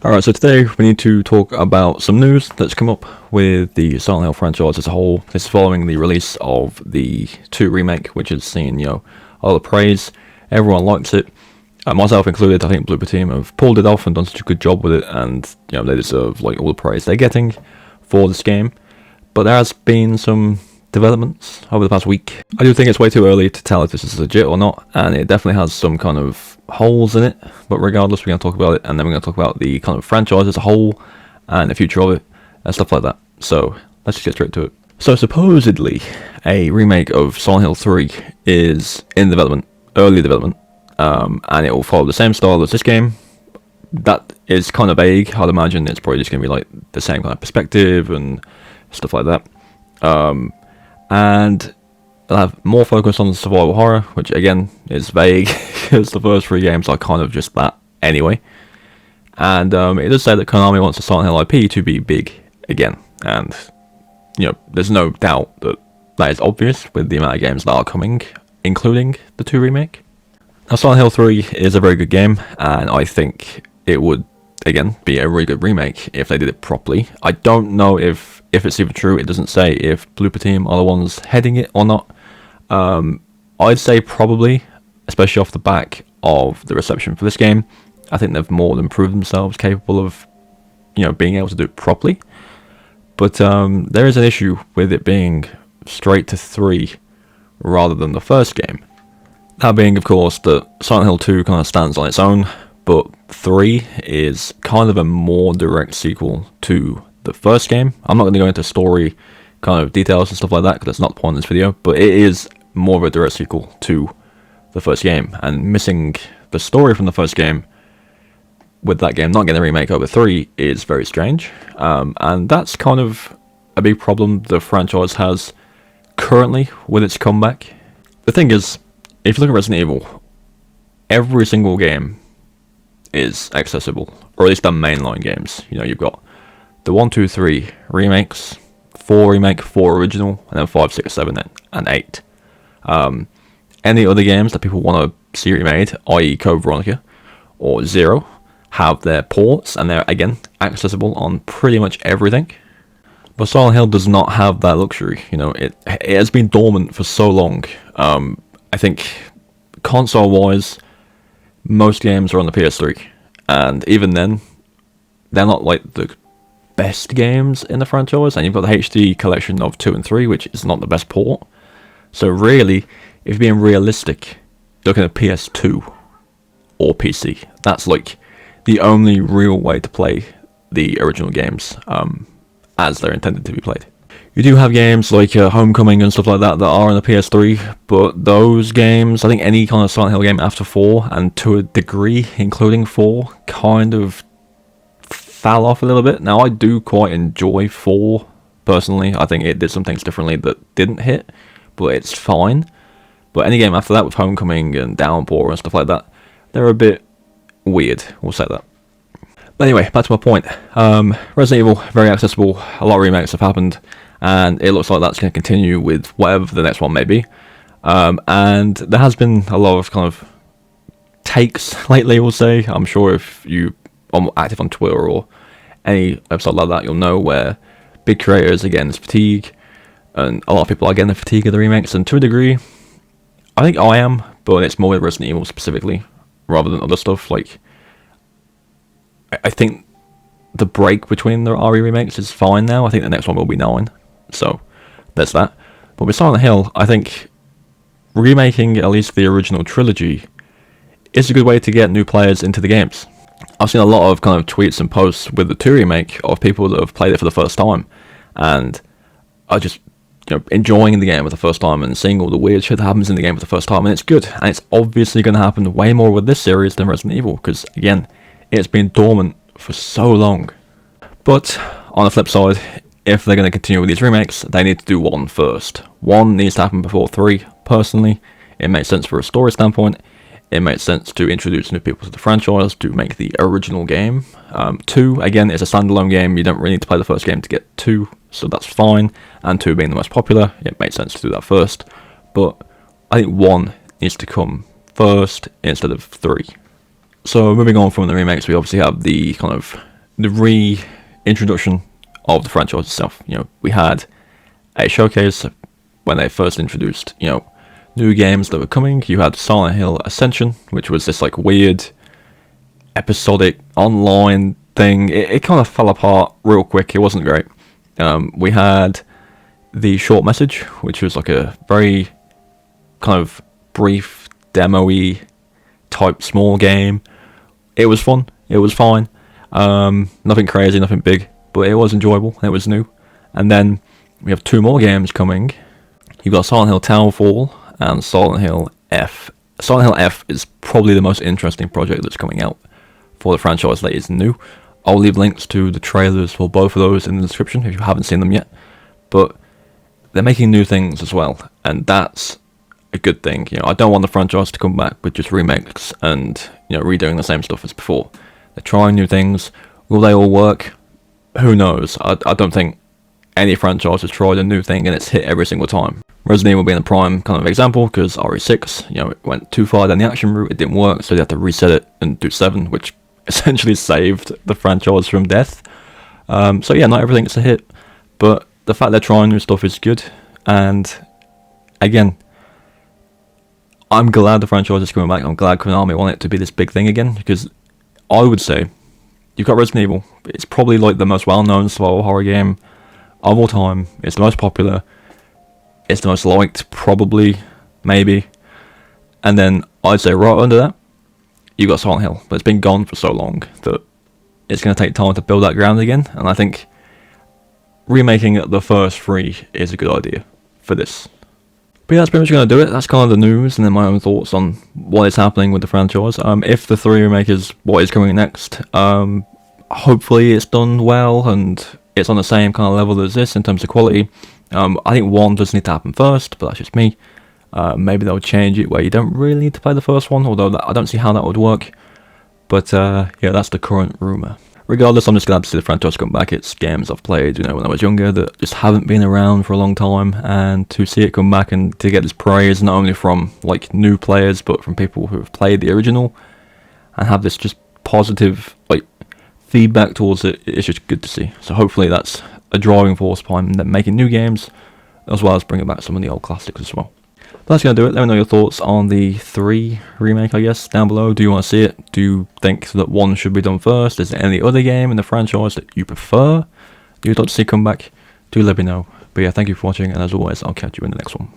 Alright, so today we need to talk about some news that's come up with the Silent Hill franchise as a whole. This is following the release of the 2 remake, which has seen, a lot of praise. Everyone likes it. Myself included. I think Bloober Team have pulled it off and done such a good job with it, and they deserve all the praise they're getting for this game. But there has been some developments over the past week. I do think it's way too early to tell if this is legit or not, and it definitely has some kind of holes in it, but regardless, we're going to talk about it, and then we're going to talk about the kind of franchise as a whole and the future of it and stuff like that. So let's just get straight to it. So supposedly a remake of Silent Hill 3 is in development, early development, and it will follow the same style as this game. That is kind of vague. I'd imagine it's probably just going to be like the same kind of perspective and stuff like that. And it'll have more focus on survival horror, which again is vague because the first 3 games are kind of just that anyway. And it does say that Konami wants the Silent Hill IP to be big again, and there's no doubt that that is obvious with the amount of games that are coming, including the 2 remake. Now, Silent Hill 3 is a very good game, and I think it would again be a really good remake if they did it properly. I don't know if it's even true. It doesn't say if Bloober Team are the ones heading it or not. I'd say probably, especially off the back of the reception for this game. I think they've more than proved themselves capable of, being able to do it properly. But there is an issue with it being straight to 3 rather than the first game. That being, of course, that Silent Hill 2 kind of stands on its own, but 3 is kind of a more direct sequel to the first game. I'm not going to go into story kind of details and stuff like that because that's not the point of this video, but it is more of a direct sequel to the first game, and missing the story from the first game with that game not getting a remake over 3 is very strange, and that's kind of a big problem the franchise has currently with its comeback. The thing is, if you look at Resident Evil, every single game is accessible, or at least the mainline games. You've got the 1, 2, 3 remakes, 4 remake, 4 original, and then 5, 6, 7, and 8. Any other games that people want to see remade, i.e. Code Veronica or Zero, have their ports, and they're again accessible on pretty much everything. But Silent Hill does not have that luxury. It has been dormant for so long. I think console-wise, most games are on the PS3, and even then, they're not like the best games in the franchise. And you've got the HD collection of 2 and 3, which is not the best port. So really, if you're being realistic, looking at PS2 or PC, that's like the only real way to play the original games as they're intended to be played. You do have games like Homecoming and stuff like that are on the PS3, but those games, I think any kind of Silent Hill game after 4, and to a degree including 4, kind of fell off a little bit. Now, I do quite enjoy 4 personally. I think it did some things differently that didn't hit, but it's fine. But any game after that with Homecoming and Downpour and stuff like that, they're a bit weird, we'll say that. But anyway, back to my point. Resident Evil, very accessible, a lot of remakes have happened, and it looks like that's going to continue with whatever the next one may be. And there has been a lot of kind of takes lately, we'll say. I'm sure if you are active on Twitter or any website like that, you'll know where big creators, again, is fatigue, and a lot of people are getting the fatigue of the remakes, and to a degree, I think I am, but it's more with Resident Evil specifically, rather than other stuff. Like, I think the break between the RE remakes is fine now. I think the next one will be 9, so there's that. But with Silent Hill, I think remaking at least the original trilogy is a good way to get new players into the games. I've seen a lot of kind of tweets and posts with the 2 remake of people that have played it for the first time, and are just enjoying the game for the first time and seeing all the weird shit that happens in the game for the first time, and it's good. And it's obviously going to happen way more with this series than Resident Evil, because again, it's been dormant for so long. But on the flip side, if they're going to continue with these remakes, they need to do 1 first. 1 needs to happen before 3, personally. It makes sense for a story standpoint. It makes sense to introduce new people to the franchise, to make the original game. 2, again, is a standalone game. You don't really need to play the first game to get 2, so that's fine. And 2 being the most popular, it makes sense to do that first. But I think 1 needs to come first instead of 3. So moving on from the remakes, we obviously have the kind of the reintroduction of the franchise itself. You know, we had a showcase when they first introduced, you know, new games that were coming. You had Silent Hill Ascension, which was this like weird episodic online thing. It kind of fell apart real quick. It wasn't great. We had the short message, which was like a very kind of brief demo-y type small game. It was fun. It was fine. Nothing crazy, nothing big, but it was enjoyable. It was new. And then we have 2 more games coming. You've got Silent Hill Towerfall and Silent Hill F. Silent Hill F is probably the most interesting project that's coming out for the franchise that is new. I'll leave links to the trailers for both of those in the description if you haven't seen them yet. But they're making new things as well, and that's a good thing. You know, I don't want the franchise to come back with just remakes and, you know, redoing the same stuff as before. They're trying new things. Will they all work? Who knows? I don't think any franchise has tried a new thing and it's hit every single time. Resident Evil being a prime kind of example, because RE6, you know, it went too far down the action route, it didn't work, so they had to reset it and do 7, which essentially saved the franchise from death. So yeah, not everything's a hit, but the fact they're trying new stuff is good, and again, I'm glad the franchise is coming back. I'm glad Konami want it to be this big thing again, because I would say, you've got Resident Evil, it's probably like the most well-known survival horror game of all time. It's the most popular, it's the most liked, probably, maybe, and then I'd say right under that, you got Silent Hill, but it's been gone for so long that it's going to take time to build that ground again, and I think remaking the first 3 is a good idea for this. But yeah, that's pretty much going to do it. That's kind of the news, and then my own thoughts on what is happening with the franchise. If the 3 remake is what is coming next, hopefully it's done well, and it's on the same kind of level as this in terms of quality. I think 1 does need to happen first, but that's just me. Maybe they'll change it where you don't really need to play the first one, although I don't see how that would work. But yeah, that's the current rumour. Regardless, I'm just glad to see the franchise come back. It's games I've played, you know, when I was younger that just haven't been around for a long time, and to see it come back and to get this praise not only from like new players but from people who have played the original and have this just positive like feedback towards it, it's just good to see. So hopefully that's a driving force behind them making new games, as well as bringing back some of the old classics as well. But that's going to do it. Let me know your thoughts on the 3 remake, I guess, down below. Do you want to see it? Do you think that 1 should be done first? Is there any other game in the franchise that you prefer? Do you like to see come back? Do let me know. But yeah, thank you for watching, and as always, I'll catch you in the next one.